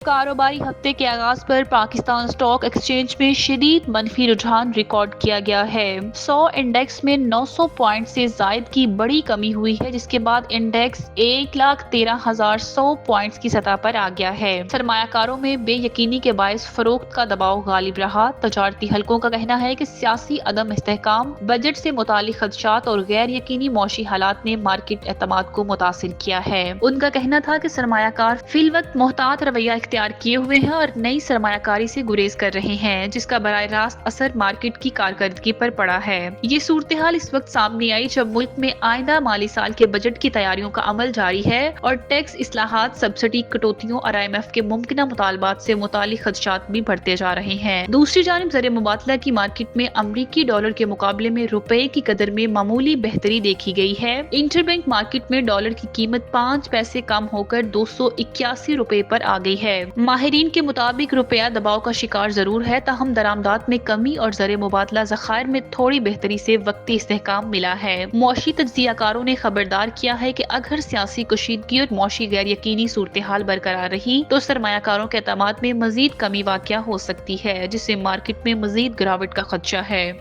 कारोबारी हफ्ते के आगाज पर पाकिस्तान स्टॉक एक्सचेंज में शदीद मनफी रुझान रिकॉर्ड किया गया है। 100 इंडेक्स में 900 पॉइंट से जायद की बड़ी कमी हुई है, जिसके बाद इंडेक्स 1,13,100 पॉइंट्स की सतह पर आ गया है। सरमायाकारों में बेयकीनी के बायस फरोख्त का दबाव गालिब रहा। तजारती हलकों का कहना है कि सियासी अदम इस्तेहकाम, बजट से मुतालिक खदशात और गैर यकीनी मौशी हालात ने मार्केट एतमाद को मुतासिर किया है। उनका कहना था कि सरमायाकार फिलवक्त मोहतात रवैया इख्तियार किए हुए हैं और नई सरमायाकारी से गुरेज कर रहे हैं, जिसका बराह रास्त असर मार्केट की कारकर्दगी पर पड़ा है। ये सूरत हाल इस वक्त सामने आई जब मुल्क में आइंदा माली साल के बजट की तैयारियों का अमल जारी है और टैक्स इस्लाहात, सब्सिडी कटौतियों और IMF के मुमकिन मुतालबात से मुतालिक खदशात भी बढ़ते जा रहे हैं। दूसरी जानिब ज़र मुबादला की मार्केट में अमरीकी डॉलर के मुकाबले में रुपए की कदर में मामूली बेहतरी देखी गई है। इंटरबैंक मार्केट में डॉलर की कीमत 5 पैसे कम होकर 281 रुपए पर आ गई है। माहिरीन के मुताबिक रुपया दबाव का शिकार जरूर है, ताहम दरामदात में कमी और ज़र मुबादला ज़खायर में थोड़ी बेहतरी से वक्ती इस्तेहकाम मिला है। मौशी तज्जियाकारों ने खबरदार किया है कि अगर सियासी कशीदगी और मौशी गैर यकीनी सूरत हाल बरकरार रही तो सरमायाकारों के एतमाद में मजीद कमी वाक़या हो सकती है, जिससे मार्केट में मजीद गिरावट का खदशा है।